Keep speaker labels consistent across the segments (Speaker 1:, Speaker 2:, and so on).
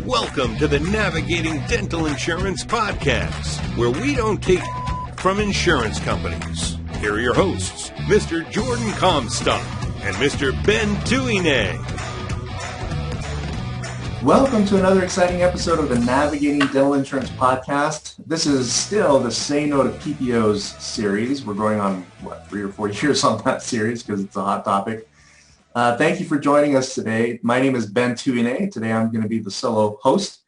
Speaker 1: Welcome to the Navigating Dental Insurance Podcast, where we don't take from insurance companies. Here are your hosts, Mr. Jordan Comstock and Mr. Ben Tuine.
Speaker 2: Welcome to another exciting episode of the Navigating Dental Insurance Podcast. This is still the Say No to PPOs series. We're going on, 3 or 4 years on that series because it's a hot topic. Thank you for joining us today. My name is Ben Tuine. Today I'm going to be the solo host.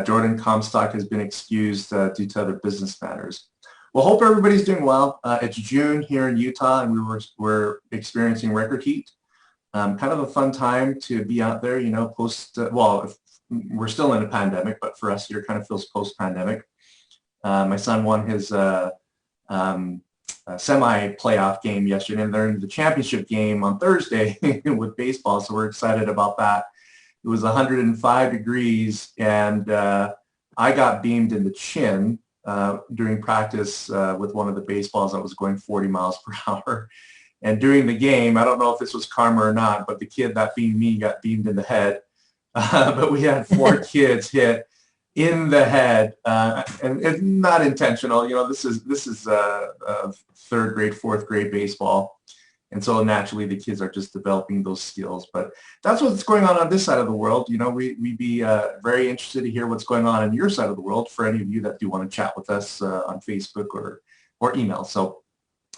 Speaker 2: Jordan Comstock has been excused due to other business matters. Well, hope everybody's doing well. It's June here in Utah, and we're experiencing record heat. Kind of a fun time to be out there, we're still in a pandemic, but for us here, kind of feels post-pandemic. My son won his semi-playoff game yesterday, and they're in the championship game on Thursday with baseball, so we're excited about that. It was 105 degrees, and I got beamed in the chin during practice with one of the baseballs that was going 40 miles per hour. And during the game, I don't know if this was karma or not, but the kid that beamed me got beamed in the head. But we had 4 kids hit in the head, and it's not intentional. You know, this is third grade, fourth grade baseball, and so naturally the kids are just developing those skills. But that's what's going on this side of the world. You know, we'd be very interested to hear what's going on your side of the world for any of you that do want to chat with us on Facebook or email. So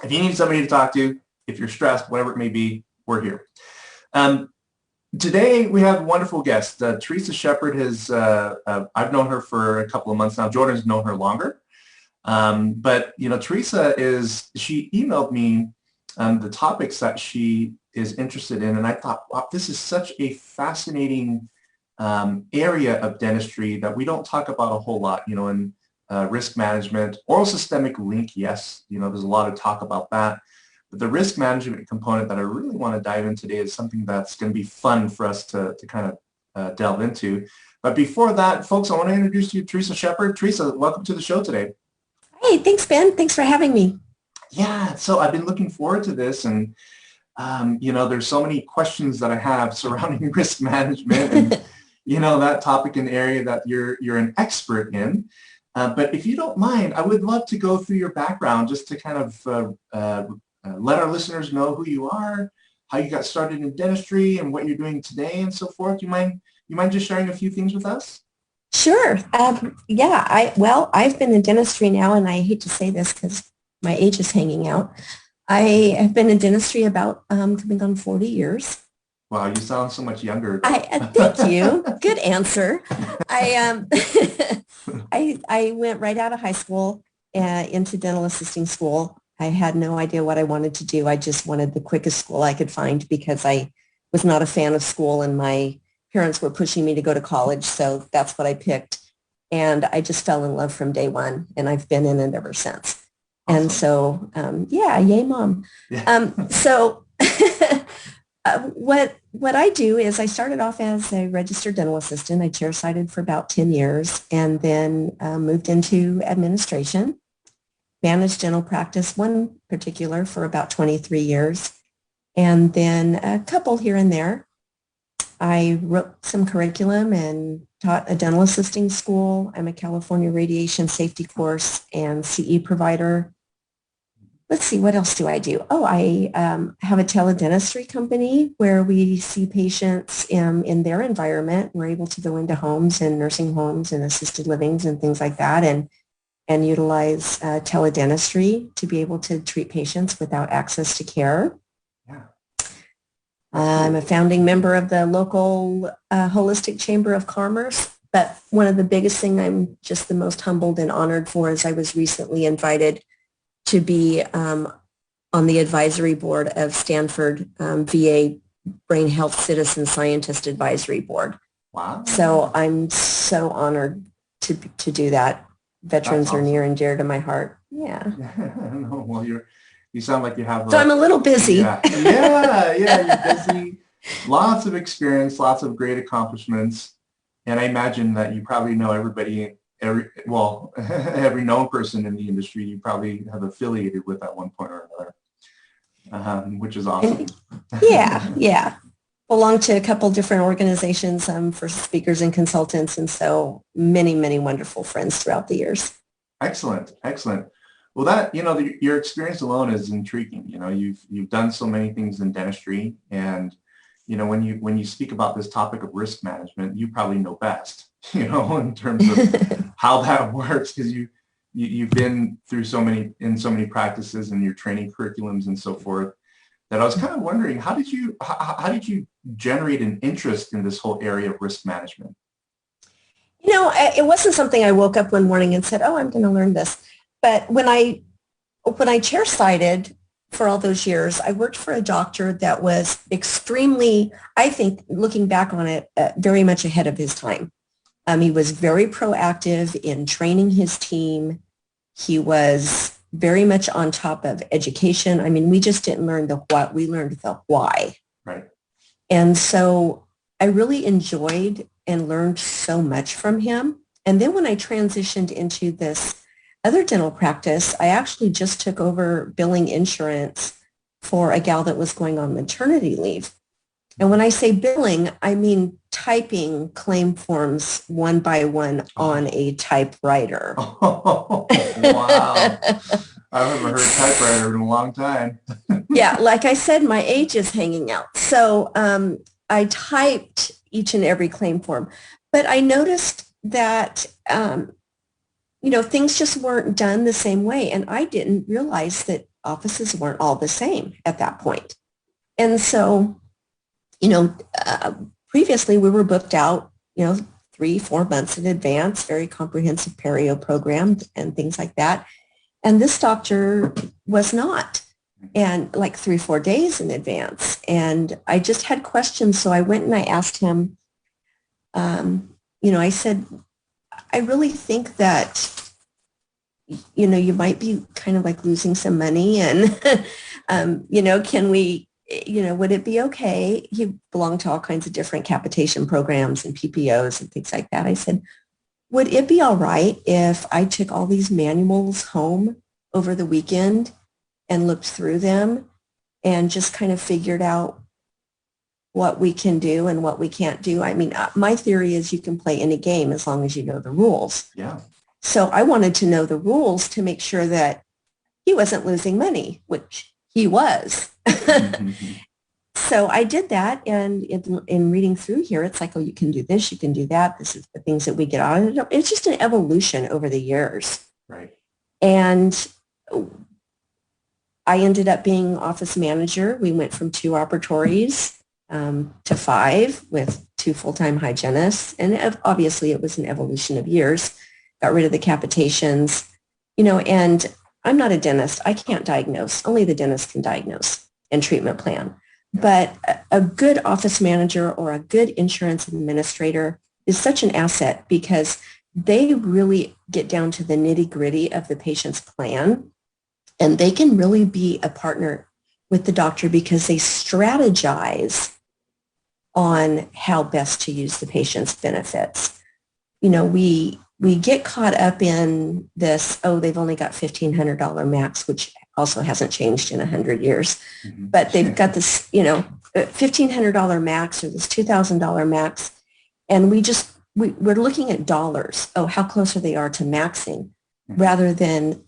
Speaker 2: if you need somebody to talk to, if you're stressed, whatever it may be, we're here. Today, we have a wonderful guest. Theresa Sheppard I've known her for a couple of months now. Jordan's known her longer. But, you know, Theresa she emailed me the topics that she is interested in. And I thought, wow, this is such a fascinating area of dentistry that we don't talk about a whole lot, you know, in risk management. Oral systemic link, yes, you know, there's a lot of talk about that. But the risk management component that I really want to dive in today is something that's going to be fun for us to kind of delve into. But before that, folks, I want to introduce you to Theresa Sheppard. Theresa, welcome to the show today.
Speaker 3: Hey, thanks, Ben. Thanks for having me.
Speaker 2: Yeah, so I've been looking forward to this. And, you know, there's so many questions that I have surrounding risk management and, you know, that topic and area that you're an expert in. But if you don't mind, I would love to go through your background just to kind of let our listeners know who you are, how you got started in dentistry, and what you're doing today, and so forth. You mind just sharing a few things with us?
Speaker 3: Sure. I've been in dentistry now, and I hate to say this because my age is hanging out. I have been in dentistry about coming on 40 years.
Speaker 2: Wow, you sound so much younger.
Speaker 3: Thank you. Good answer. I went right out of high school into dental assisting school. I had no idea what I wanted to do. I just wanted the quickest school I could find because I was not a fan of school and my parents were pushing me to go to college. So that's what I picked. And I just fell in love from day one, and I've been in it ever since. Awesome. And so, yay, Mom. Yeah. So what I do is I started off as a registered dental assistant. I chair-sided for about 10 years and then moved into administration. Managed dental practice, one particular, for about 23 years, and then a couple here and there. I wrote some curriculum and taught a dental assisting school. I'm a California radiation safety course and CE provider. Let's see, what else do I do? Oh, I have a Tele-Dentistry company where we see patients in their environment. We're able to go into homes and nursing homes and assisted livings and things like that, and utilize Tele-Dentistry to be able to treat patients without access to care. Yeah. I'm a founding member of the local Holistic Chamber of Commerce, but one of the biggest things I'm just the most humbled and honored for is I was recently invited to be on the advisory board of Stanford VA Brain Health Citizen Scientist Advisory Board. Wow. So I'm so honored to do that. Veterans awesome. Are near and dear to my heart. Yeah.
Speaker 2: Well, you sound like you have.
Speaker 3: So I'm a little busy.
Speaker 2: Yeah, you're busy. Lots of experience, lots of great accomplishments, and I imagine that you probably know everybody. Every known person in the industry you probably have affiliated with at one point or another, which is awesome.
Speaker 3: Yeah. belonged to a couple different organizations for speakers and consultants, and so many, many wonderful friends throughout the years.
Speaker 2: Excellent, excellent. Well, that, your experience alone is intriguing. You've done so many things in dentistry, and when you speak about this topic of risk management, you probably know best, in terms of how that works, because you've been through so many practices and your training curriculums and so forth, that I was kind of wondering, how did you generate an interest in this whole area of risk management?
Speaker 3: It wasn't something I woke up one morning and said, oh, I'm going to learn this. But when I chair-sided for all those years, I worked for a doctor that was extremely, I think, looking back on it, very much ahead of his time. He was very proactive in training his team. He was very much on top of education. I mean, we just didn't learn the what, we learned the why.
Speaker 2: Right.
Speaker 3: And so I really enjoyed and learned so much from him. And then when I transitioned into this other dental practice, I actually just took over billing insurance for a gal that was going on maternity leave. And when I say billing, I mean typing claim forms one by one on a typewriter.
Speaker 2: Oh, wow. I haven't heard typewriter in a long time.
Speaker 3: Yeah, like I said, my age is hanging out. So I typed each and every claim form. But I noticed that things just weren't done the same way. And I didn't realize that offices weren't all the same at that point. And so, previously we were booked out, 3-4 months in advance, very comprehensive perio program and things like that. And this doctor was not, and like 3-4 days in advance. And I just had questions. So I went and I asked him, I said, I really think that, you might be kind of like losing some money and, can we, would it be okay? He belonged to all kinds of different capitation programs and PPOs and things like that. I said, would it be all right if I took all these manuals home over the weekend and looked through them and just kind of figured out what we can do and what we can't do? I mean, my theory is you can play any game as long as you know the rules.
Speaker 2: Yeah.
Speaker 3: So I wanted to know the rules to make sure that he wasn't losing money, which he was. So I did that. And in reading through here, it's like, oh, you can do this, you can do that. This is the things that we get out of it. It's just an evolution over the years.
Speaker 2: Right.
Speaker 3: And I ended up being office manager. We went from 2 operatories to 5 with 2 full-time hygienists. And obviously it was an evolution of years. Got rid of the capitations, and I'm not a dentist. I can't diagnose. Only the dentist can diagnose and treatment plan. But a good office manager or a good insurance administrator is such an asset because they really get down to the nitty-gritty of the patient's plan, and they can really be a partner with the doctor because they strategize on how best to use the patient's benefits. We get caught up in this, oh, they've only got $1,500 max, which also hasn't changed in 100 years. Mm-hmm. But they've got this, $1,500 max or this $2,000 max. And we're looking at dollars. Oh, how close they are to maxing, rather than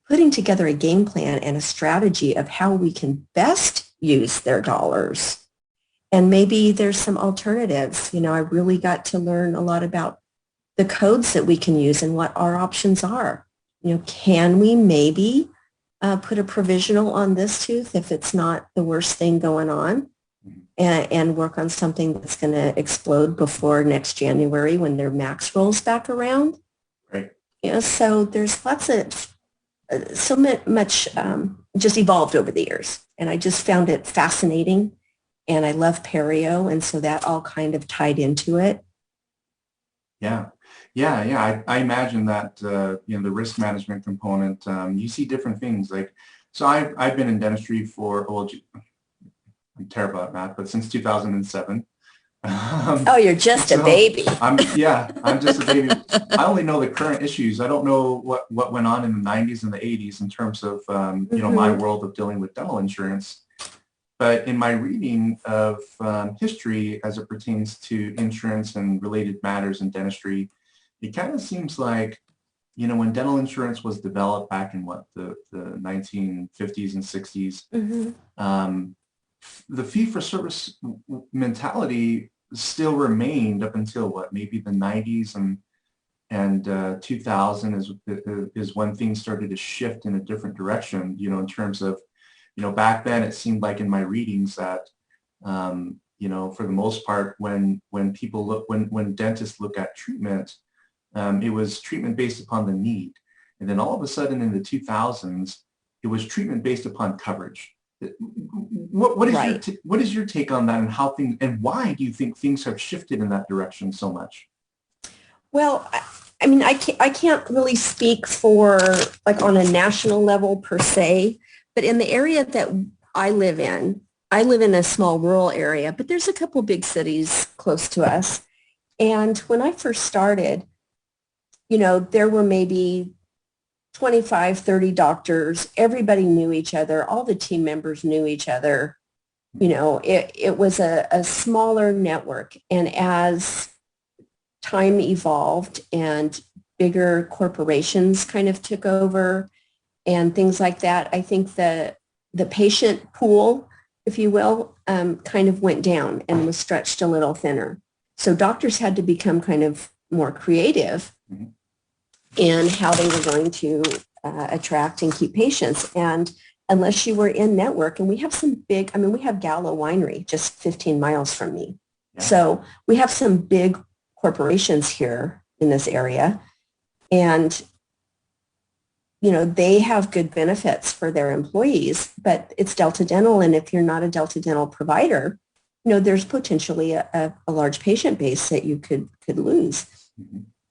Speaker 3: putting together a game plan and a strategy of how we can best use their dollars. And maybe there's some alternatives. I really got to learn a lot about the codes that we can use and what our options are. Can we maybe put a provisional on this tooth if it's not the worst thing going on, and work on something that's going to explode before next January when their max rolls back around?
Speaker 2: Right.
Speaker 3: So there's lots of, so much just evolved over the years. And I just found it fascinating. And I love perio. And so that all kind of tied into it.
Speaker 2: Yeah. I imagine that, the risk management component, you see different things. So I've been in dentistry for, I'm terrible at math, but since 2007.
Speaker 3: Oh, you're just a baby.
Speaker 2: I'm just a baby. I only know the current issues. I don't know what went on in the 90s and the 80s in terms of, my world of dealing with dental insurance. but in my reading of history as it pertains to insurance and related matters in dentistry, it kind of seems like, you know, when dental insurance was developed back in the 1950s and 60s, the fee-for-service mentality still remained up until maybe the 90s and 2000 is when things started to shift in a different direction, you know, in terms of, you know, back then it seemed like in my readings that, you know, for the most part, when dentists look at treatment, it was treatment based upon the need. And then all of a sudden in the 2000s, it was treatment based upon coverage. What is your take on that, and how things, and why do you think things have shifted in that direction so much?
Speaker 3: Well, I mean, I can't really speak for like on a national level per se, but in the area that I live in a small rural area, but there's a couple big cities close to us. And when I first started, you know, there were maybe 25, 30 doctors. Everybody knew each other. All the team members knew each other. You know, it was a smaller network. And as time evolved and bigger corporations kind of took over and things like that, I think the patient pool, if you will, kind of went down and was stretched a little thinner. So doctors had to become kind of more creative in how they were going to attract and keep patients. And unless you were in network, and we have some big, I mean, we have Gallo Winery just 15 miles from me. Yeah. So we have some big corporations here in this area. And, you know, they have good benefits for their employees, but it's Delta Dental. And if you're not a Delta Dental provider, you know, there's potentially a large patient base that you could lose.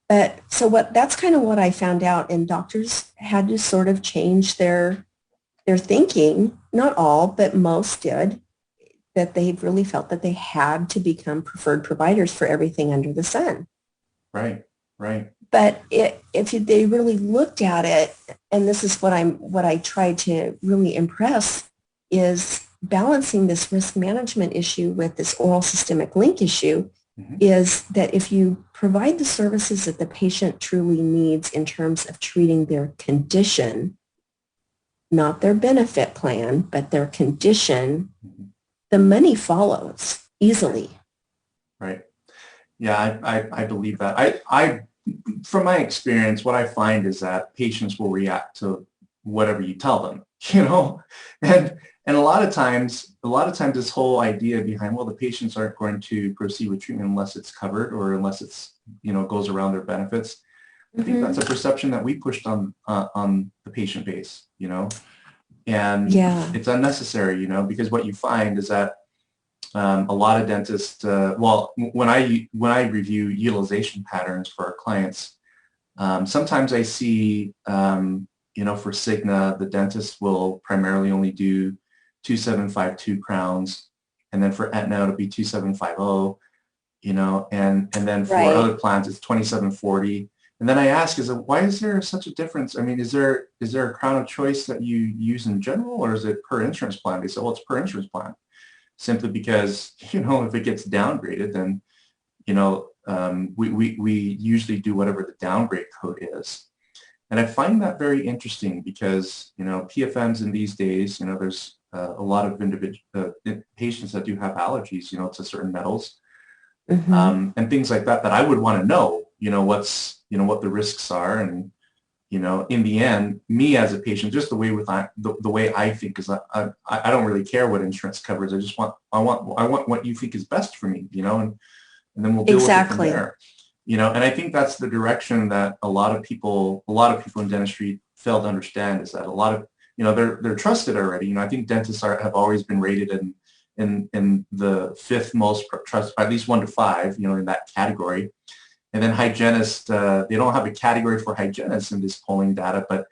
Speaker 3: But so that's kind of what I found out, and doctors had to sort of change their thinking. Not all, but most did, that they really felt that they had to become preferred providers for everything under the sun.
Speaker 2: Right.
Speaker 3: But if they really looked at it, and this is what I tried to really impress, is balancing this risk management issue with this oral systemic link issue. Is that if you provide the services that the patient truly needs in terms of treating their condition, not their benefit plan, but their condition, the money follows easily.
Speaker 2: Right. Yeah, I believe that. I from my experience, what I find is that patients will react to whatever you tell them, you know, and a lot of times this whole idea behind, well, the patients aren't going to proceed with treatment unless it's covered or unless it's, you know, goes around their benefits. I think that's a perception that we pushed on the patient base, you know, and it's unnecessary, you know, because what you find is that a lot of dentists, when I review utilization patterns for our clients, sometimes I see, you know, for Cigna, the dentist will primarily only do 2752 crowns, and then for Aetna it'll be 2750, you know, and then for other plans it's 2740. And then I ask, why is there such a difference? I mean, is there a crown of choice that you use in general, or is it per insurance plan? They say, well, it's per insurance plan, simply because, you know, if it gets downgraded, then, you know, we usually do whatever the downgrade code is. And I find that very interesting because, you know, PFMs in these days, you know, there's a lot of patients that do have allergies, you know, to certain metals, and things like that I would want to know, you know, what the risks are. And, you know, in the end, me as a patient, just the way I think is I don't really care what insurance covers. I want what you think is best for me, you know, and then we'll deal with it from there. You know, and I think that's the direction that a lot of people in dentistry fail to understand, is that a lot of, you know, they're trusted already. You know, I think dentists have always been rated in the fifth most trusted, at least 1 to 5, you know, in that category. And then hygienists, they don't have a category for hygienists in this polling data, but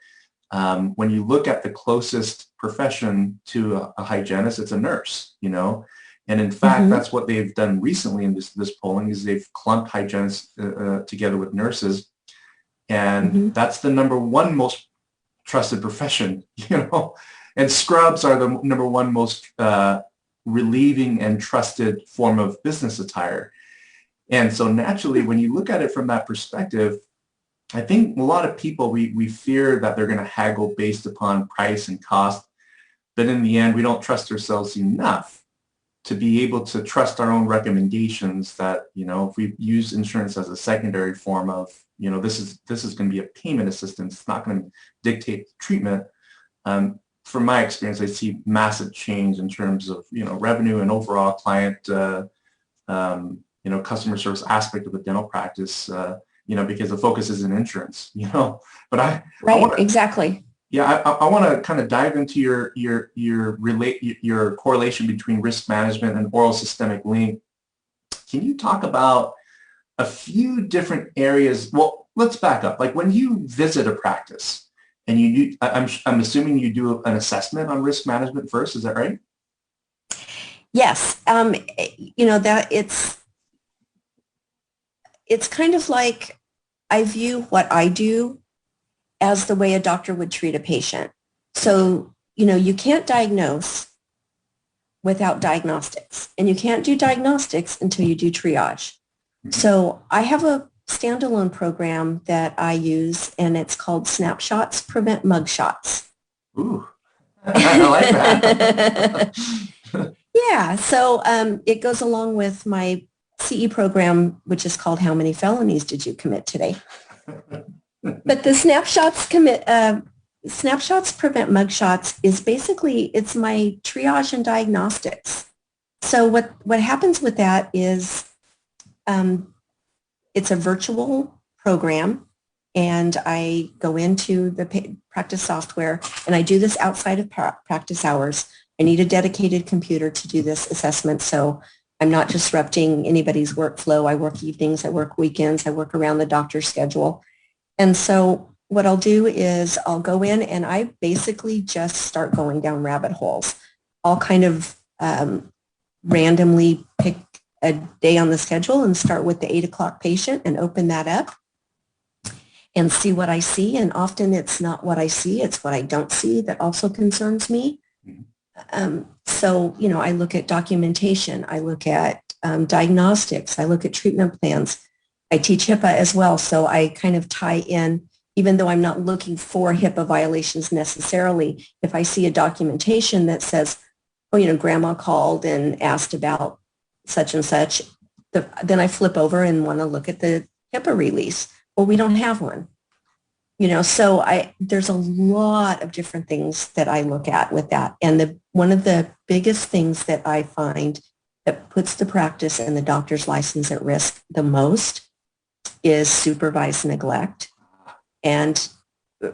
Speaker 2: when you look at the closest profession to a hygienist, it's a nurse, you know. And in fact, that's what they've done recently in this polling, is they've clumped hygienists together with nurses. And that's the #1 most trusted profession, you know. And scrubs are the #1 most relieving and trusted form of business attire. And so naturally, when you look at it from that perspective, I think a lot of people, we fear that they're going to haggle based upon price and cost. But in the end, we don't trust ourselves enough to be able to trust our own recommendations that, if we use insurance as a secondary form of, this is going to be a payment assistance. It's not going to dictate treatment. From my experience, I see massive change in terms of, revenue and overall client, customer service aspect of the dental practice, because the focus is in insurance, but
Speaker 3: exactly.
Speaker 2: Yeah, I want to kind of dive into your correlation between risk management and oral systemic link. Can you talk about a few different areas? Well, let's back up. Like when you visit a practice and you do, I'm assuming you do an assessment on risk management first. Is that right?
Speaker 3: Yes. That it's kind of like I view what I do as the way a doctor would treat a patient. So, you can't diagnose without diagnostics, and you can't do diagnostics until you do triage. So I have a standalone program that I use, and it's called Snapshots Prevent Mugshots.
Speaker 2: Ooh, I like that.
Speaker 3: Yeah, so it goes along with my CE program, which is called How Many Felonies Did You Commit Today? But the Snapshots Prevent Mugshots is basically, it's my triage and diagnostics. So what happens with that is it's a virtual program, and I go into the practice software, and I do this outside of practice hours. I need a dedicated computer to do this assessment, so I'm not disrupting anybody's workflow. I work evenings, I work weekends, I work around the doctor's schedule. And so what I'll do is I'll go in and I basically just start going down rabbit holes. I'll kind of randomly pick a day on the schedule and start with the 8 o'clock patient and open that up and see what I see. And often it's not what I see, it's what I don't see that also concerns me. So, I look at documentation, I look at diagnostics, I look at treatment plans. I teach HIPAA as well, so I kind of tie in, even though I'm not looking for HIPAA violations necessarily. If I see a documentation that says, grandma called and asked about such and such, then I flip over and want to look at the HIPAA release. Well, we don't have one. So there's a lot of different things that I look at with that. And one of the biggest things that I find that puts the practice and the doctor's license at risk the most is supervised neglect. And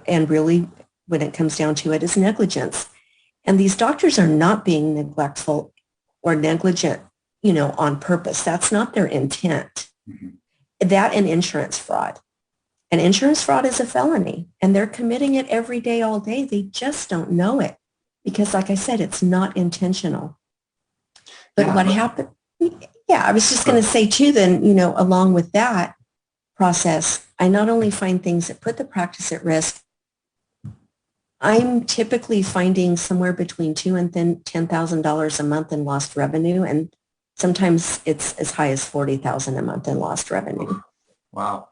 Speaker 3: really, when it comes down to it, is negligence. And these doctors are not being neglectful or negligent, on purpose. That's not their intent. Mm-hmm. That and insurance fraud. And insurance fraud is a felony, and they're committing it every day, all day. They just don't know it because, like I said, it's not intentional. But what happened? Yeah, I was just going to say too, then, along with that process, I not only find things that put the practice at risk, I'm typically finding somewhere between $2,000 and $10,000 a month in lost revenue, and sometimes it's as high as $40,000 a month in lost revenue.
Speaker 2: Wow.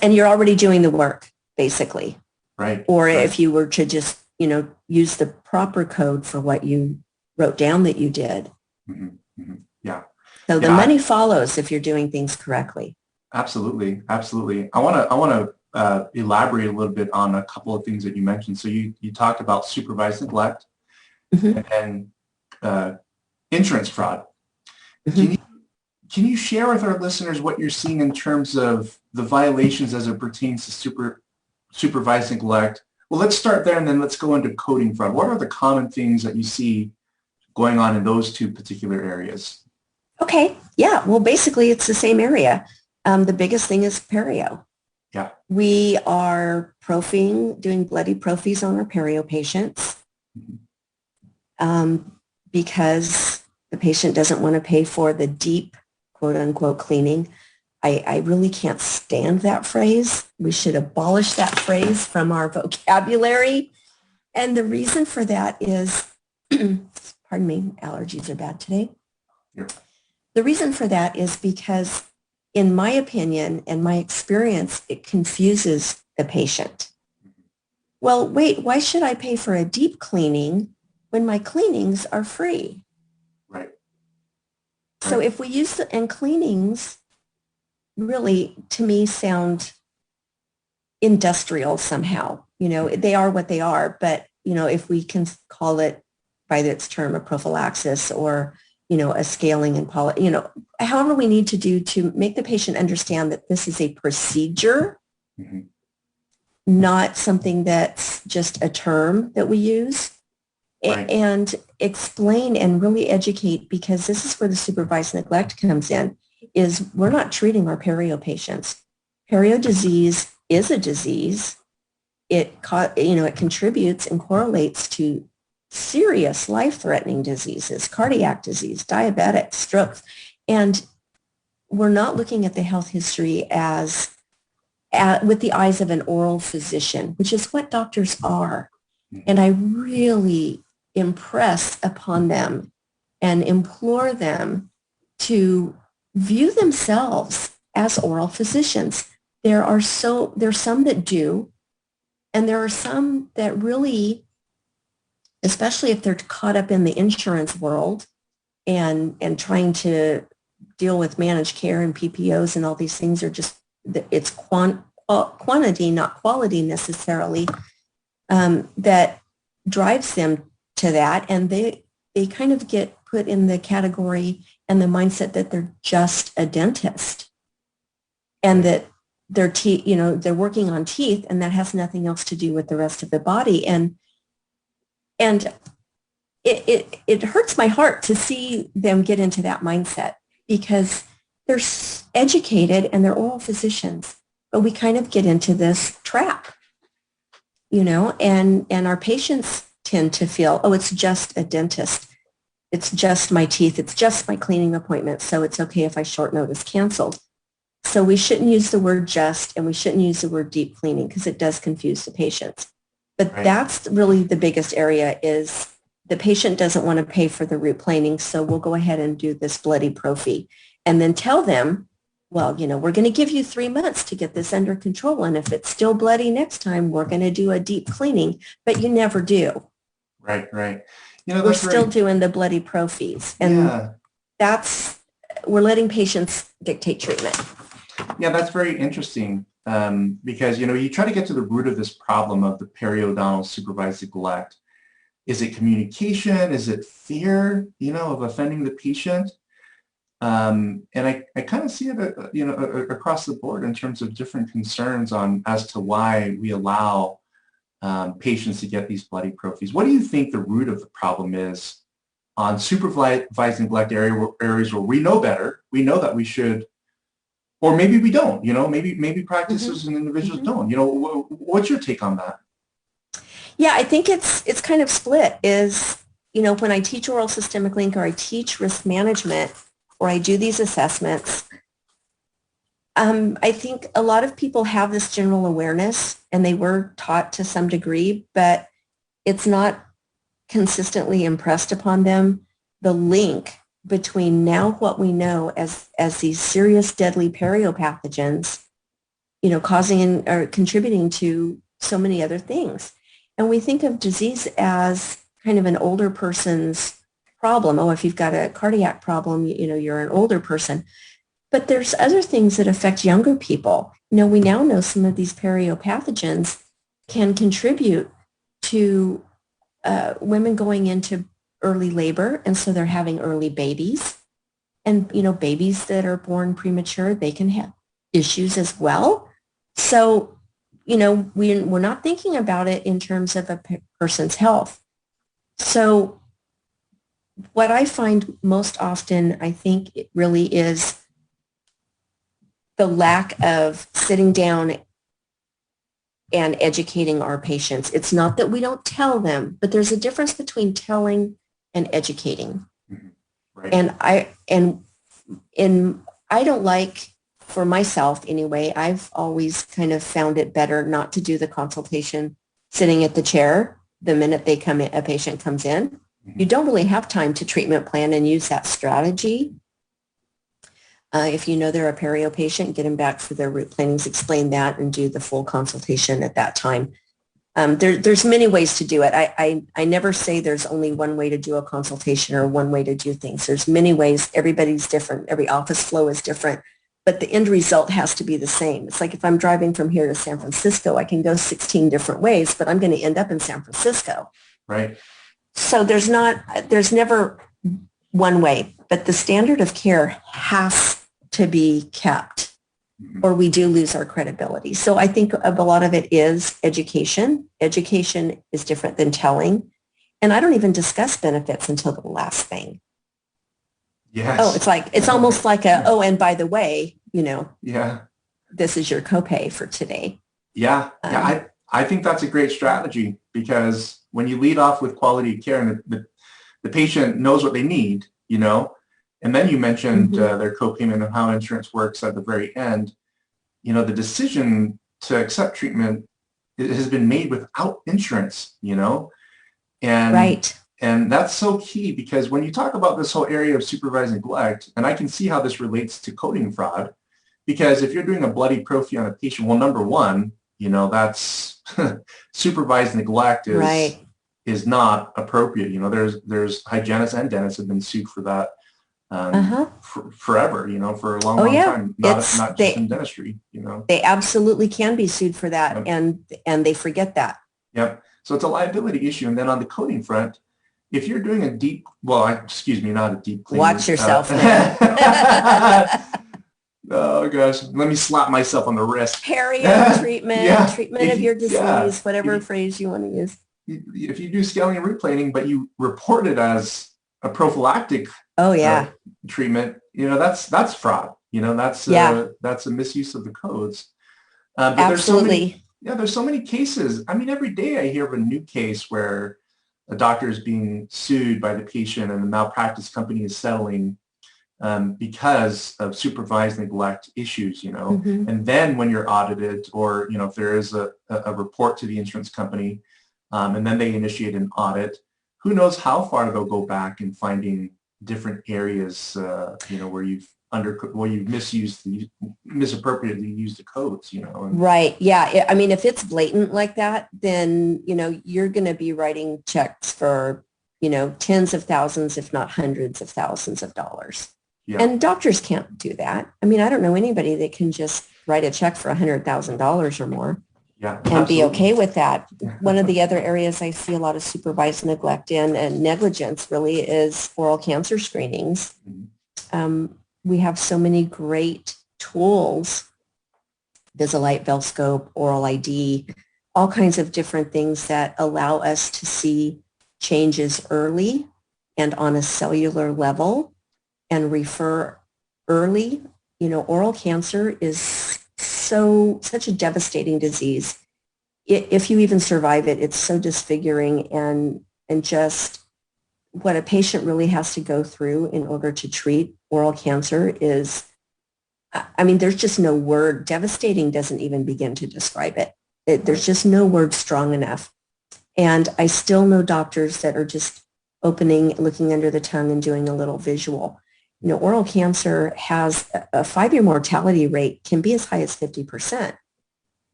Speaker 3: And you're already doing the work, basically.
Speaker 2: Right.
Speaker 3: Or
Speaker 2: right.
Speaker 3: if you were to just, use the proper code for what you wrote down that you did.
Speaker 2: Mm-hmm. Mm-hmm. Yeah.
Speaker 3: So the money follows if you're doing things correctly.
Speaker 2: Absolutely. Absolutely. I want to elaborate a little bit on a couple of things that you mentioned. So you talked about supervised neglect, mm-hmm. and insurance fraud. Mm-hmm. Can you share with our listeners what you're seeing in terms of the violations as it pertains to supervised neglect? Well, let's start there, and then let's go into coding fraud. What are the common things that you see going on in those two particular areas?
Speaker 3: Okay. Yeah. Well, basically, it's the same area. The biggest thing is perio.
Speaker 2: Yeah.
Speaker 3: We are doing bloody prophies on our perio patients, mm-hmm. Because the patient doesn't want to pay for the deep, quote unquote, cleaning. I really can't stand that phrase. We should abolish that phrase from our vocabulary. And the reason for that is, pardon me, allergies are bad today.
Speaker 2: Yeah.
Speaker 3: The reason for that is because, in my opinion and my experience, it confuses the patient. Well, wait, why should I pay for a deep cleaning when my cleanings are free?
Speaker 2: Right.
Speaker 3: So if we use and cleanings really, to me, sound industrial somehow. They are what they are, but, if we can call it by its term, a prophylaxis or, a scaling and however we need to do to make the patient understand that this is a procedure, not something that's just a term that we use. Right. And explain and really educate, because this is where the supervised neglect comes in, is we're not treating our perio patients. Perio disease is a disease. It contributes and correlates to serious life-threatening diseases, cardiac disease, diabetic, strokes. And we're not looking at the health history with the eyes of an oral physician, which is what doctors are. And I really impress upon them and implore them to view themselves as oral physicians. There's some that do, and there are some that really, especially if they're caught up in the insurance world and trying to deal with managed care and PPOs and all these things, are just, it's quantity, not quality necessarily, that drives them to that. And they kind of get put in the category and the mindset that they're just a dentist, and that their teeth, they're working on teeth, and that has nothing else to do with the rest of the body. And it hurts my heart to see them get into that mindset, because they're educated and they're oral physicians, but we kind of get into this trap, and our patients tend to feel, oh, it's just a dentist. It's just my teeth. It's just my cleaning appointment. So it's okay if I short notice canceled. So we shouldn't use the word just, and we shouldn't use the word deep cleaning, because it does confuse the patients. But that's really the biggest area, is the patient doesn't want to pay for the root planing. So we'll go ahead and do this bloody prophy, and then tell them, well, we're going to give you 3 months to get this under control. And if it's still bloody next time, we're going to do a deep cleaning, but you never do.
Speaker 2: Right.
Speaker 3: We're still doing the bloody prophies, and we're letting patients dictate treatment.
Speaker 2: Yeah, that's very interesting, because, you try to get to the root of this problem of the periodontal supervised neglect. Is it communication? Is it fear, of offending the patient? And I kind of see it, across the board in terms of different concerns as to why we allow patients to get these bloody prophies. What do you think the root of the problem is on supervised neglect areas where we know better? We know that we should, or maybe we don't. Maybe practices and individuals don't. What's your take on that?
Speaker 3: Yeah, I think it's kind of split. When I teach oral systemic link, or I teach risk management, or I do these assessments, I think a lot of people have this general awareness, and they were taught to some degree, but it's not consistently impressed upon them, the link between now what we know as these serious deadly periopathogens, causing or contributing to so many other things. And we think of disease as kind of an older person's problem. Oh, if you've got a cardiac problem, you're an older person. But there's other things that affect younger people. We now know some of these periopathogens can contribute to women going into early labor, and so they're having early babies. And, babies that are born premature, they can have issues as well. So, we're not thinking about it in terms of a person's health. So what I find most often, I think it really is the lack of sitting down and educating our patients. It's not that we don't tell them, but there's a difference between telling and educating.
Speaker 2: Right.
Speaker 3: And I don't like, for myself anyway, I've always kind of found it better not to do the consultation sitting at the chair the minute a patient comes in. You don't really have time to treatment plan and use that strategy. If you know they're a perio patient, get them back for their root plannings, explain that, and do the full consultation at that time. There's many ways to do it. I never say there's only one way to do a consultation or one way to do things. There's many ways. Everybody's different. Every office flow is different. But the end result has to be the same. It's like if I'm driving from here to San Francisco, I can go 16 different ways, but I'm going to end up in San Francisco.
Speaker 2: Right.
Speaker 3: So there's never one way, but the standard of care has to be kept, or we do lose our credibility. So I think a lot of it is education. Education is different than telling. And I don't even discuss benefits until the last thing.
Speaker 2: Yes.
Speaker 3: Oh, it's almost like and by the way, this is your copay for today.
Speaker 2: Yeah. I think that's a great strategy, because when you lead off with quality of care and the patient knows what they need, and then you mentioned their copayment and how insurance works at the very end, the decision to accept treatment has been made without insurance, and
Speaker 3: right.
Speaker 2: And that's so key, because when you talk about this whole area of supervised neglect, and I can see how this relates to coding fraud, because if you're doing a bloody prophy on a patient, well, number one, that's supervised neglect is not appropriate. There's hygienists and dentists have been sued for that forever, for a long time, not just in dentistry,
Speaker 3: They absolutely can be sued for that, and they forget that.
Speaker 2: Yep. So it's a liability issue. And then on the coding front, if you're doing not a deep clean.
Speaker 3: Watch yourself now.
Speaker 2: Oh gosh, let me slap myself on the wrist.
Speaker 3: Perio treatment, treatment of your disease, whatever phrase you want to use.
Speaker 2: If you do scaling and root planing, but you report it as a prophylactic treatment, that's fraud. That's a misuse of the codes. But
Speaker 3: absolutely.
Speaker 2: There's so many cases. I mean, every day I hear of a new case where a doctor is being sued by the patient and the malpractice company is settling because of supervised neglect issues, and then when you're audited, or, if there is a report to the insurance company, and then they initiate an audit, who knows how far they'll go back in finding different areas, where you've misappropriately used the codes,
Speaker 3: Right. Yeah. I mean, if it's blatant like that, then, you're going to be writing checks for, tens of thousands, if not hundreds of thousands of dollars. Yeah. And doctors can't do that. I mean, I don't know anybody that can just write a check for $100,000 or more and be okay with that. One of the other areas I see a lot of supervised neglect in, and negligence really, is oral cancer screenings. We have so many great tools, Visalite, Velscope, Oral ID, all kinds of different things that allow us to see changes early and on a cellular level and refer early. Oral cancer is such a devastating disease. If you even survive it, it's so disfiguring, and just what a patient really has to go through in order to treat oral cancer is, there's just no word. Devastating doesn't even begin to describe it. There's just no word strong enough. And I still know doctors that are just opening, looking under the tongue and doing a little visual. Oral cancer has a 5-year mortality rate can be as high as 50%.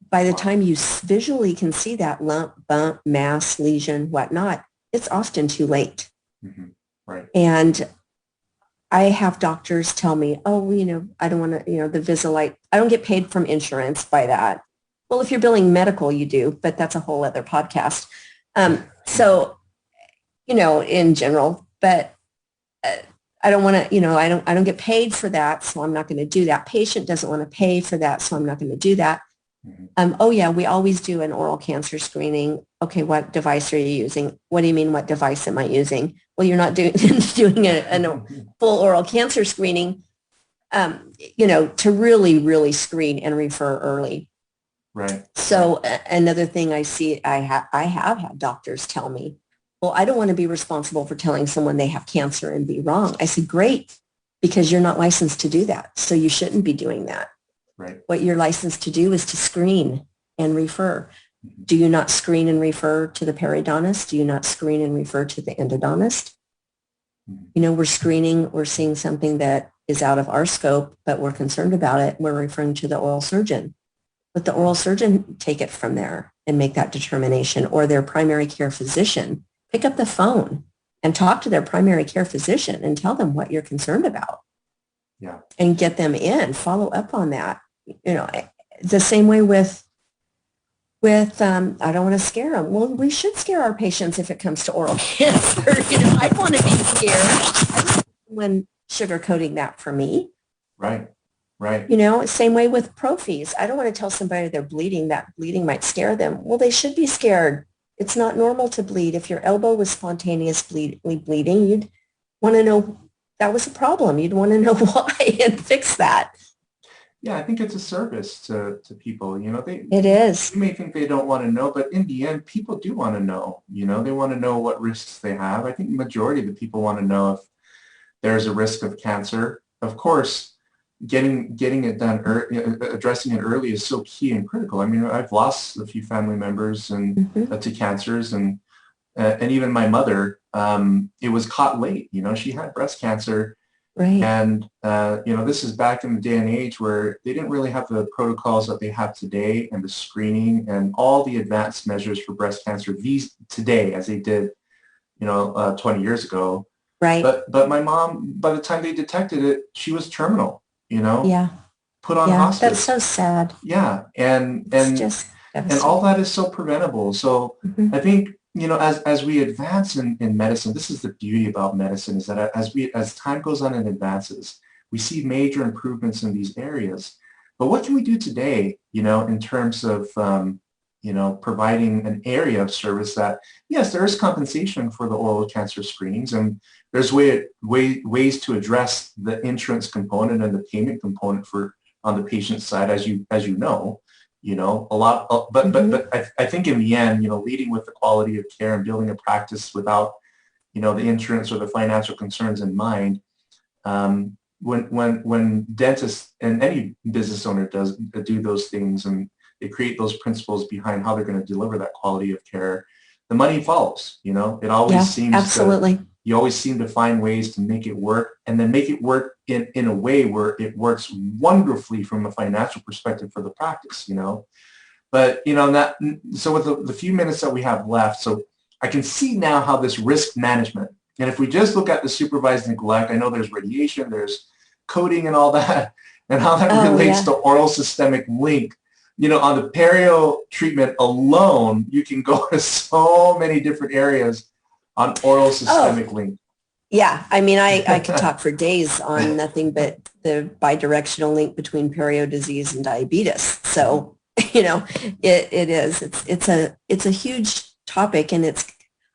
Speaker 3: By the time you visually can see that lump, bump, mass, lesion, whatnot, it's often too late.
Speaker 2: Right.
Speaker 3: And I have doctors tell me, I don't want to, the Visalite, I don't get paid from insurance by that. Well, if you're billing medical, you do, but that's a whole other podcast. So, in general, but I don't want to, I don't get paid for that, so I'm not going to do that. Patient doesn't want to pay for that, so I'm not going to do that. We always do an oral cancer screening. Okay, what device are you using? What do you mean, what device am I using? Well, you're not doing a full oral cancer screening, to really, really screen and refer early.
Speaker 2: Right.
Speaker 3: So another thing I see, I have had doctors tell me, well, I don't want to be responsible for telling someone they have cancer and be wrong. I said, great, because you're not licensed to do that. So you shouldn't be doing that.
Speaker 2: Right.
Speaker 3: What you're licensed to do is to screen and refer. Do you not screen and refer to the periodontist? Do you not screen and refer to the endodontist? You know, we're screening, we're seeing something that is out of our scope, but we're concerned about it. We're referring to the oral surgeon. Let the oral surgeon take it from there and make that determination, or their primary care physician. Pick up the phone and talk to their primary care physician and tell them what you're concerned about.
Speaker 2: Yeah.
Speaker 3: And get them in, follow up on that. You know, the same way with I don't want to scare them. Well, we should scare our patients if it comes to oral cancer. You know, I want to be scared when sugarcoating that for me.
Speaker 2: Right. Right.
Speaker 3: You know, same way with prophies. I don't want to tell somebody they're bleeding, that bleeding might scare them. Well, they should be scared. It's not normal to bleed. If your elbow was spontaneously bleeding, you'd want to know that was a problem. You'd want to know why and fix that.
Speaker 2: Yeah, I think it's a service to people. You know,
Speaker 3: it is.
Speaker 2: You may think they don't want to know, but in the end, people do want to know. You know, they want to know what risks they have. I think the majority of the people want to know if there's a risk of cancer. Of course, getting it done, addressing it early is so key and critical. I mean, I've lost a few family members and to cancers, and even my mother. It was caught late. You know, she had breast cancer.
Speaker 3: Right.
Speaker 2: And, you know, this is back in the day and age where they didn't really have the protocols that they have today, and the screening and all the advanced measures for breast cancer today as they did, you know, 20 years ago.
Speaker 3: Right.
Speaker 2: But my mom, by the time they detected it, she was terminal, you know.
Speaker 3: Yeah.
Speaker 2: Put on hospice.
Speaker 3: That's so sad.
Speaker 2: Yeah. And all that is so preventable. So I think, you know, as we advance in medicine, this is the beauty about medicine, is that as time goes on and advances, we see major improvements in these areas. But what can we do today, you know, in terms of, you know, providing an area of service that, yes, there is compensation for the oral cancer screenings, and there's ways to address the insurance component and the payment component on the patient side, as you know. You know, a lot, but I think in the end, you know, leading with the quality of care and building a practice without, you know, the insurance or the financial concerns in mind. When dentists and any business owner do those things, and they create those principles behind how they're going to deliver that quality of care, the money follows. You know, it always seems
Speaker 3: absolutely.
Speaker 2: You always seem to find ways to make it work, and then make it work in a way where it works wonderfully from a financial perspective for the practice, you know. But, you know, so with the few minutes that we have left, so I can see now how this risk management, and if we just look at the supervised neglect, I know there's radiation, there's coding and all that, and how that relates to oral systemic link. You know, on the perio treatment alone, you can go to so many different areas on oral systemic link.
Speaker 3: Yeah, I mean, I could talk for days on nothing but the bidirectional link between perio disease and diabetes. So, you know, it's a huge topic, and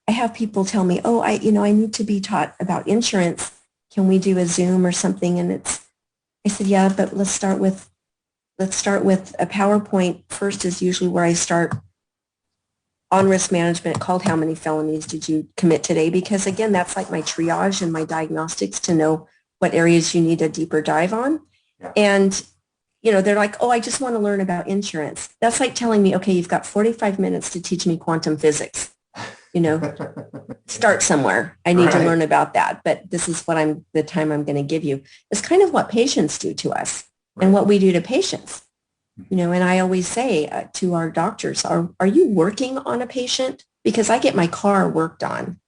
Speaker 3: I have people tell me, oh, I need to be taught about insurance. Can we do a Zoom or something? And I said, yeah, but let's start with a PowerPoint. First is usually where I start. On risk management, called how many felonies did you commit today? Because again, that's like my triage and my diagnostics to know what areas you need a deeper dive on.
Speaker 2: Yeah.
Speaker 3: And, you know, they're like, oh, I just want to learn about insurance. That's like telling me, okay, you've got 45 minutes to teach me quantum physics. You know, start somewhere. I need to learn about that. But this is the time I'm going to give you. It's kind of what patients do to us and what we do to patients. You know, and I always say to our doctors, are you working on a patient? Because I get my car worked on.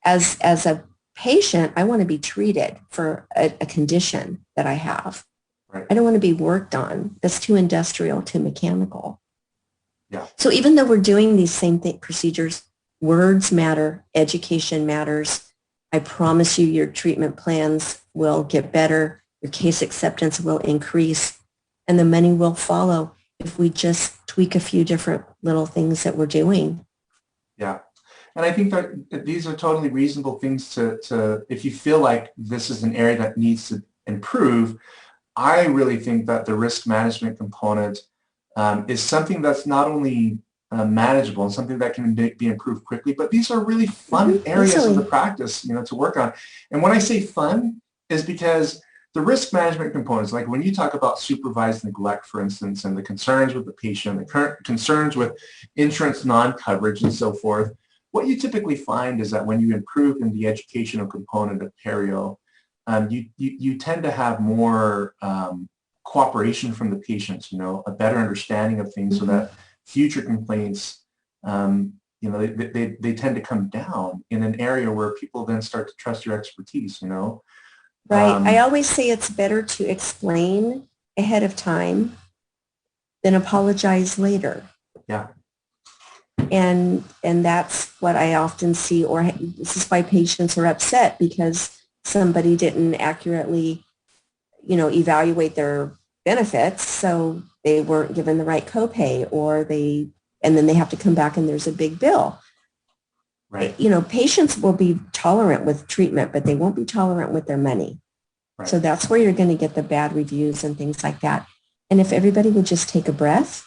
Speaker 3: As a patient, I want to be treated for a condition that I have.
Speaker 2: Right.
Speaker 3: I don't want to be worked on. That's too industrial, too mechanical.
Speaker 2: Yeah.
Speaker 3: So even though we're doing these same procedures, words matter, education matters. I promise you your treatment plans will get better. Your case acceptance will increase. And the money will follow if we just tweak a few different little things that we're doing.
Speaker 2: Yeah. And I think that these are totally reasonable things to if you feel like this is an area that needs to improve. I really think that the risk management component is something that's not only manageable and something that can be improved quickly, but these are really fun areas of the practice, you know, to work on. And when I say fun is because the risk management components, like when you talk about supervised neglect, for instance, and the concerns with the patient, the current concerns with insurance non-coverage and so forth, what you typically find is that when you improve in the educational component of perio, you tend to have more cooperation from the patients, a better understanding of things, so that future complaints, they tend to come down in an area where people then start to trust your expertise,
Speaker 3: Right. I always say it's better to explain ahead of time than apologize later.
Speaker 2: Yeah.
Speaker 3: And that's what I often see, or this is why patients are upset, because somebody didn't accurately, evaluate their benefits, so they weren't given the right copay, and then they have to come back and there's a big bill.
Speaker 2: Right.
Speaker 3: Patients will be tolerant with treatment, but they won't be tolerant with their money.
Speaker 2: Right.
Speaker 3: So that's where you're going to get the bad reviews and things like that. And if everybody would just take a breath,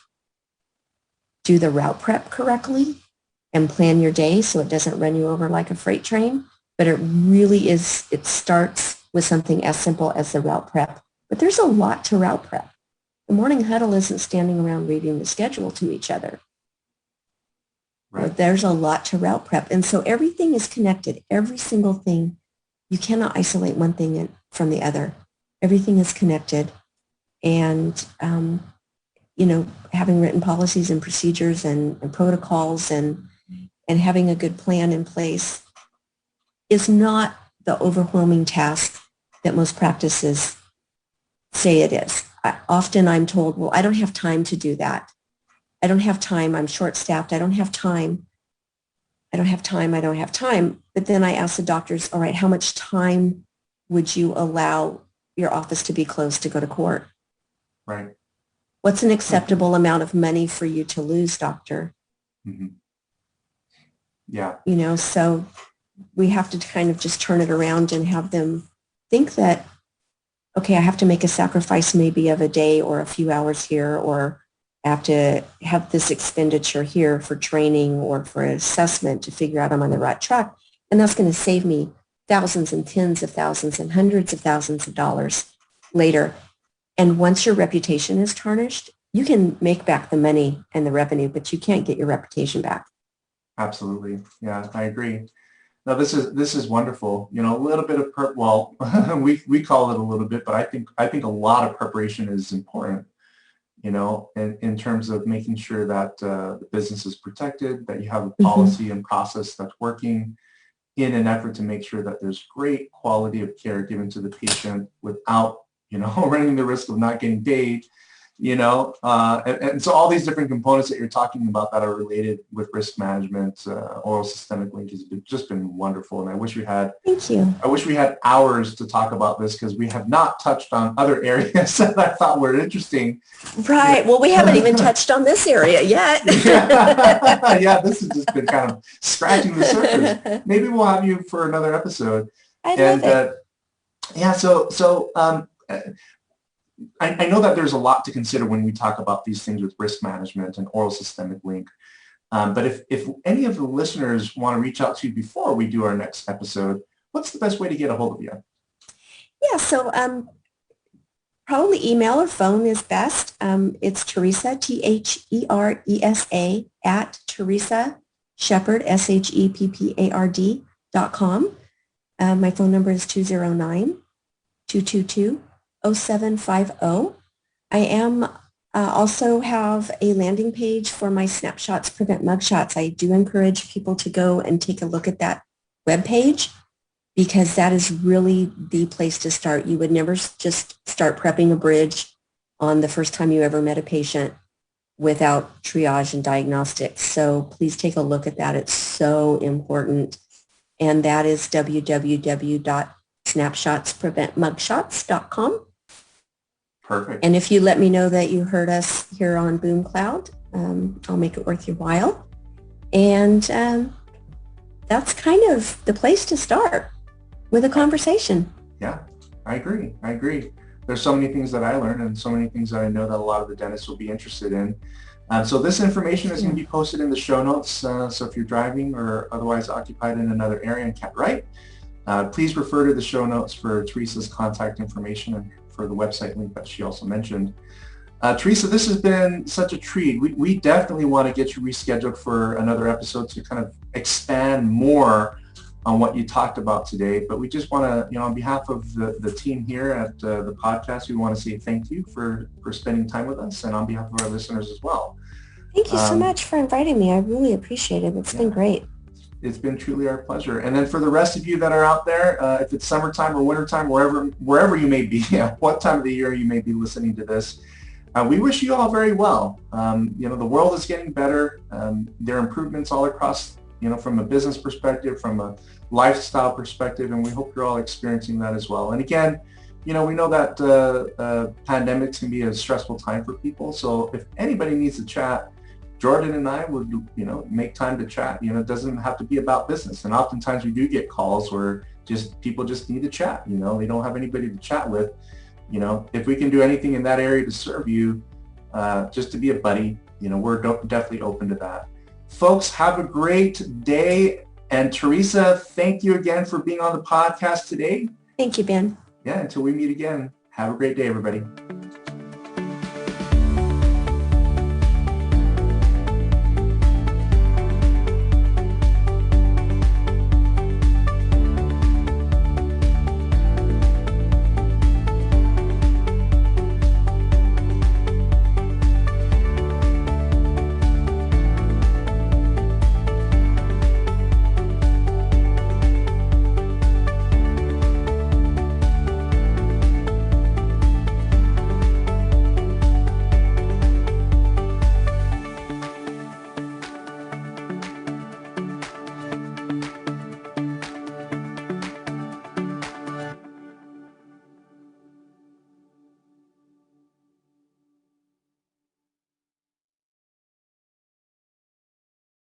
Speaker 3: do the route prep correctly, and plan your day so it doesn't run you over like a freight train. But it really is, it starts with something as simple as the route prep. But there's a lot to route prep. The morning huddle isn't standing around reading the schedule to each other. Right. There's a lot to route prep. And so everything is connected, every single thing. You cannot isolate one thing from the other. Everything is connected. And, having written policies and procedures and protocols and having a good plan in place is not the overwhelming task that most practices say it is. Often I'm told, well, I don't have time to do that. I don't have time. I'm short-staffed. I don't have time. I don't have time. But then I ask the doctors, all right, how much time would you allow your office to be closed to go to court?
Speaker 2: Right.
Speaker 3: What's an acceptable amount of money for you to lose, doctor?
Speaker 2: Mm-hmm. Yeah.
Speaker 3: So we have to kind of just turn it around and have them think that, okay, I have to make a sacrifice maybe of a day or a few hours here, or I have to have this expenditure here for training or for assessment to figure out I'm on the right track. And that's going to save me thousands and tens of thousands and hundreds of thousands of dollars later. And once your reputation is tarnished, you can make back the money and the revenue, but you can't get your reputation back.
Speaker 2: Absolutely. Yeah, I agree. Now this is wonderful. A little bit of we call it a little bit, but I think a lot of preparation is important. In terms of making sure that the business is protected, that you have a policy and process that's working in an effort to make sure that there's great quality of care given to the patient without, running the risk of not getting paid, and so all these different components that you're talking about that are related with risk management, oral systemic linkage has just been wonderful. And I wish we had,
Speaker 3: Thank you.
Speaker 2: I wish we had hours to talk about this, because we have not touched on other areas that I thought were interesting.
Speaker 3: Right. Well, we haven't even touched on this area yet.
Speaker 2: Yeah, this has just been kind of scratching the surface. Maybe we'll have you for another episode.
Speaker 3: I love it.
Speaker 2: Yeah. I know that there's a lot to consider when we talk about these things with risk management and oral systemic link. But if any of the listeners want to reach out to you before we do our next episode, what's the best way to get a hold of you?
Speaker 3: Yeah, so probably email or phone is best. It's Theresa, Theresa, at Theresa Sheppard, SHEPPARD.com. My phone number is 209-222-0750. I am also have a landing page for my Snapshots Prevent Mugshots. I do encourage people to go and take a look at that webpage, because that is really the place to start. You would never just start prepping a bridge on the first time you ever met a patient without triage and diagnostics. So please take a look at that. It's so important. And that is www.snapshotspreventmugshots.com.
Speaker 2: Perfect.
Speaker 3: And if you let me know that you heard us here on Boom Cloud, I'll make it worth your while. And that's kind of the place to start with a conversation.
Speaker 2: Yeah, I agree. There's so many things that I learned and so many things that I know that a lot of the dentists will be interested in. So this information is going to be posted in the show notes. So if you're driving or otherwise occupied in another area and can't write, Please refer to the show notes for Theresa's contact information and for the website link that she also mentioned. Theresa, this has been such a treat. We definitely want to get you rescheduled for another episode to kind of expand more on what you talked about today. But we just want to, on behalf of the team here at the podcast, we want to say thank you for spending time with us, and on behalf of our listeners as well.
Speaker 3: Thank you so much for inviting me. I really appreciate it. It's been great.
Speaker 2: It's been truly our pleasure. And then for the rest of you that are out there, if it's summertime or wintertime, wherever you may be, what time of the year you may be listening to this, we wish you all very well. The world is getting better. There are improvements all across, from a business perspective, from a lifestyle perspective, and we hope you're all experiencing that as well. And again, we know that pandemics can be a stressful time for people. So if anybody needs to chat, Jordan and I would, make time to chat. It doesn't have to be about business. And oftentimes we do get calls where people just need to chat. They don't have anybody to chat with. If we can do anything in that area to serve you, just to be a buddy, we're definitely open to that. Folks, have a great day. And Theresa, thank you again for being on the podcast today.
Speaker 3: Thank you, Ben.
Speaker 2: Yeah, until we meet again, have a great day, everybody.